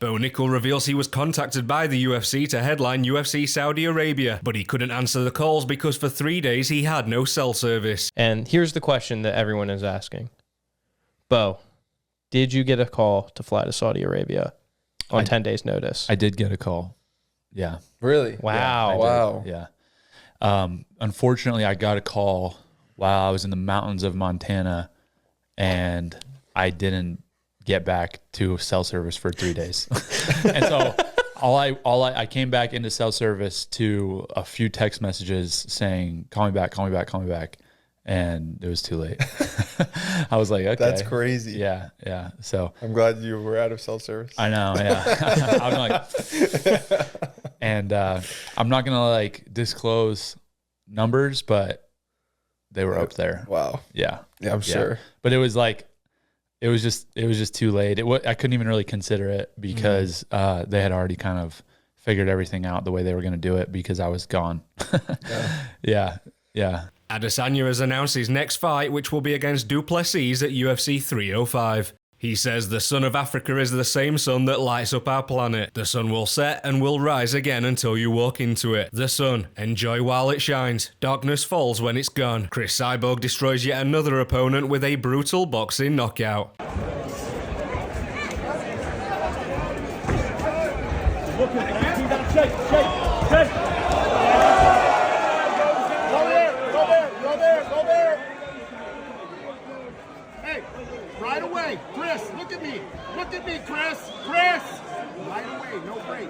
Nickal reveals he was contacted by the UFC to headline UFC Saudi Arabia, but he couldn't answer the calls because for 3 days he had no cell service. And here's the question that everyone is asking. Bo, did you get a call to fly to Saudi Arabia on 10 days notice? I did get a call. Yeah. Really? Wow. Yeah, Wow. Yeah. Unfortunately, I got a call while I was in the mountains of Montana, and I didn't get back to cell service for 3 days. And so I came back into cell service to a few text messages saying, call me back, call me back, call me back. And it was too late. I was like, okay. That's crazy. Yeah. Yeah. So I'm glad you were out of cell service. I know. Yeah. I'm like, and I'm not going to like disclose numbers, but they were up there. Wow. Yeah. Yeah, I'm sure. But it was like, it was just too late. I couldn't even really consider it because they had already kind of figured everything out the way they were going to do it because I was gone. Yeah. Adesanya has announced his next fight, which will be against Duplessis at UFC 305. He says the sun of Africa is the same sun that lights up our planet. The sun will set and will rise again until you walk into it. The sun, enjoy while it shines. Darkness falls when it's gone. Cris Cyborg destroys yet another opponent with a brutal boxing knockout. Right away, Cris, look at me. Look at me, Cris. Cris! Right away, no break.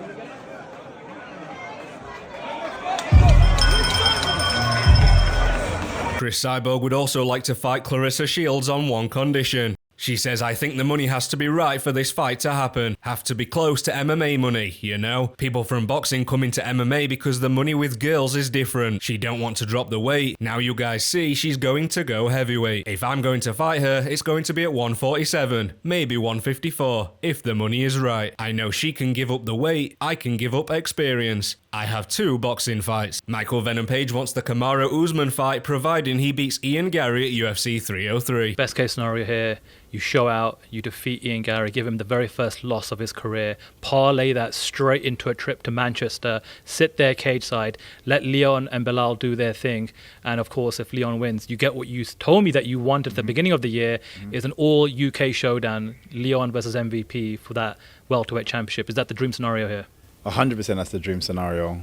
Cris Cyborg would also like to fight Clarissa Shields on one condition. She says, I think the money has to be right for this fight to happen. Have to be close to MMA money, you know? People from boxing come into MMA because the money with girls is different. She don't want to drop the weight. Now you guys see she's going to go heavyweight. If I'm going to fight her, it's going to be at 147, maybe 154, if the money is right. I know she can give up the weight, I can give up experience. I have 2 boxing fights. Michael Venom Page wants the Kamaru Usman fight, providing he beats Ian Gary at UFC 303. Best case scenario here, you show out, you defeat Ian Gary, give him the very first loss of his career, parlay that straight into a trip to Manchester, sit there cage side, let Leon and Bilal do their thing, and of course if Leon wins, you get what you told me that you wanted at the beginning of the year, is an all UK showdown, Leon versus MVP for that welterweight championship. Is that the dream scenario here? 100% that's the dream scenario.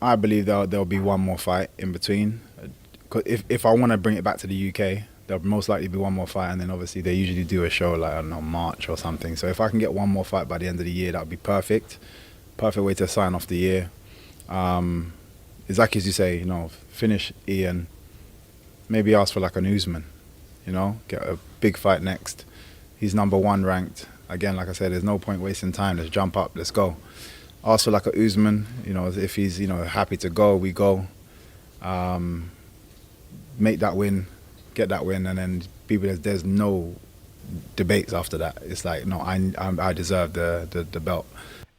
I believe there'll be one more fight in between. If I want to bring it back to the UK, there'll most likely be one more fight, and then obviously they usually do a show like, I don't know, March or something. So if I can get one more fight by the end of the year, that would be perfect. Perfect way to sign off the year. Exactly as you say, you know, finish Ian, maybe ask for like an Usman, you know, get a big fight next. He's #1 ranked. Again, like I said, there's no point wasting time. Let's jump up, let's go. Ask for like a Usman, you know, if he's, you know, happy to go, we go. Make that win, get that win, and then there's no debates after that. It's like, no, I deserve the belt.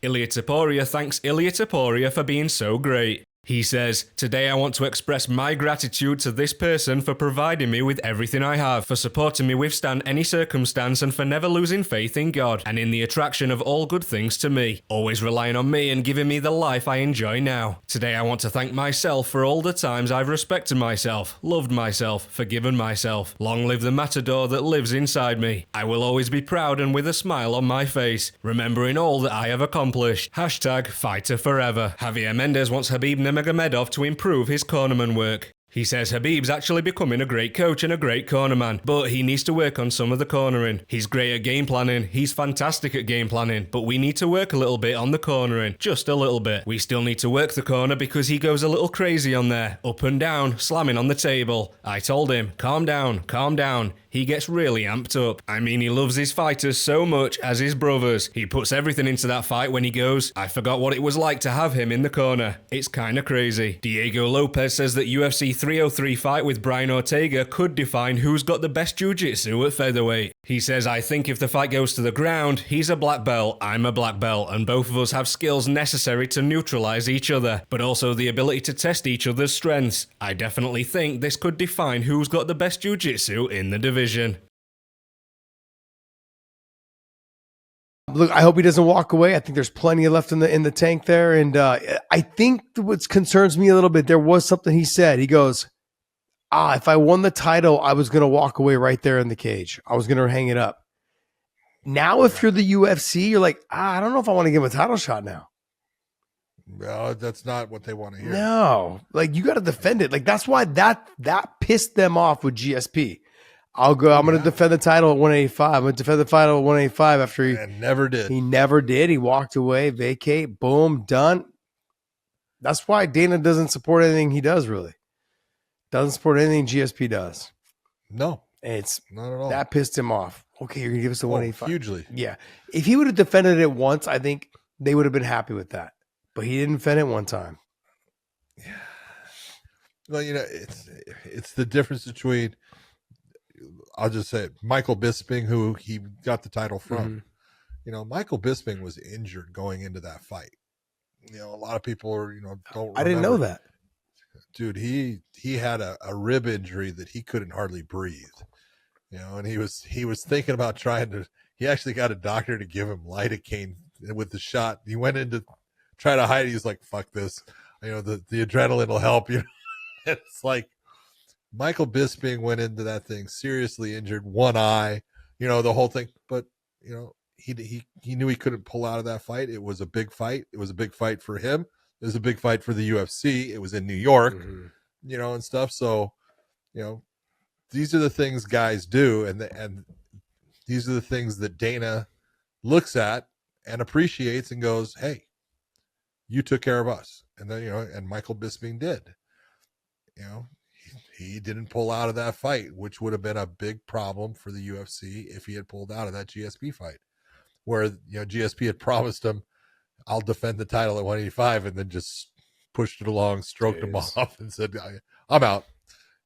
Ilia Topuria thanks Ilia Topuria for being so great. He says, today I want to express my gratitude to this person for providing me with everything I have, for supporting me withstand any circumstance, and for never losing faith in God and in the attraction of all good things to me, always relying on me and giving me the life I enjoy now. Today I want to thank myself for all the times I've respected myself, loved myself, forgiven myself. Long live the matador that lives inside me. I will always be proud and with a smile on my face, remembering all that I have accomplished. #fighter forever. Javier Mendez wants Khabib Nurmagomedov to improve his cornerman work. He says Khabib's actually becoming a great coach and a great cornerman, but he needs to work on some of the cornering. He's great at game planning, he's fantastic at game planning, but we need to work a little bit on the cornering, just a little bit. We still need to work the corner because he goes a little crazy on there, up and down, slamming on the table. I told him, calm down, calm down. He gets really amped up. I mean, he loves his fighters so much as his brothers. He puts everything into that fight when he goes, I forgot what it was like to have him in the corner. It's kinda crazy. Diego Lopes says that UFC 303 fight with Brian Ortega could define who's got the best jiu-jitsu at featherweight. He says, I think if the fight goes to the ground, he's a black belt, I'm a black belt, and both of us have skills necessary to neutralize each other, but also the ability to test each other's strengths. I definitely think this could define who's got the best jiu-jitsu in the division. Look, I hope he doesn't walk away. I think there's plenty left in the tank there. And I think what concerns me a little bit, there was something he said. He goes, if I won the title, I was going to walk away right there in the cage. I was going to hang it up. Now, if you're the UFC, you're like, I don't know if I want to give him a title shot now. Well, that's not what they want to hear. No, like you got to defend it. Like that's why that pissed them off with GSP. I'm going to defend the title at 185. I'm going to defend the title at 185 after he never did. He never did. He walked away, vacate, boom, done. That's why Dana doesn't support anything he does, really. Doesn't support anything GSP does. No. It's not at all. That pissed him off. Okay, you're going to give us the 185. Hugely. Yeah. If he would have defended it once, I think they would have been happy with that. But he didn't defend it one time. Yeah. Well, it's the difference between, I'll just say it, Michael Bisping, who he got the title from. Mm-hmm. Michael Bisping was injured going into that fight. A lot of people are, don't. I didn't know that. Dude, he had a rib injury that he couldn't hardly breathe. And he was thinking about he actually got a doctor to give him lidocaine with the shot. He went in to try to hide it. He's like, fuck this. The adrenaline will help you. It's like Michael Bisping went into that thing seriously injured, one eye, the whole thing. But, he knew he couldn't pull out of that fight. It was a big fight. It was a big fight for him. It was a big fight for the UFC. It was in New York, and stuff. So, these are the things guys do. And these are the things that Dana looks at and appreciates and goes, hey, you took care of us. And then, and Michael Bisping did, he didn't pull out of that fight, which would have been a big problem for the UFC if he had pulled out of that GSP fight where, GSP had promised him, I'll defend the title at 185 and then just pushed it along, stroked him off and said, I'm out,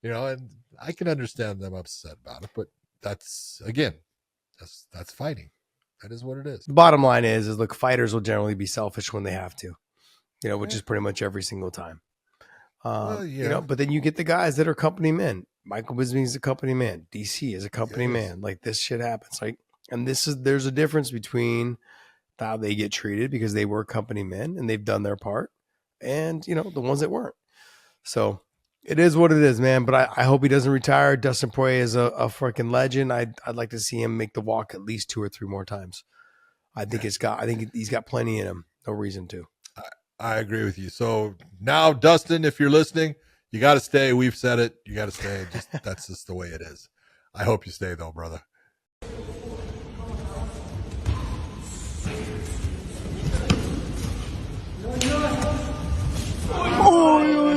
and I can understand them upset about it, but that's fighting. That is what it is. The bottom line is look, fighters will generally be selfish when they have to, which is pretty much every single time. But then you get the guys that are company men. Michael Bisping is a company man. DC is a company man. Like this shit happens. Like, and there's a difference between how they get treated because they were company men and they've done their part, and the ones that weren't. So it is what it is, man. But I hope he doesn't retire. Dustin Poirier is a freaking legend. I'd like to see him make the walk at least 2 or 3 more times. I think he's got plenty in him. No reason to. I agree with you. So now, Dustin, if you're listening, you got to stay. We've said it. You got to stay. That's just the way it is. I hope you stay, though, brother. Oh,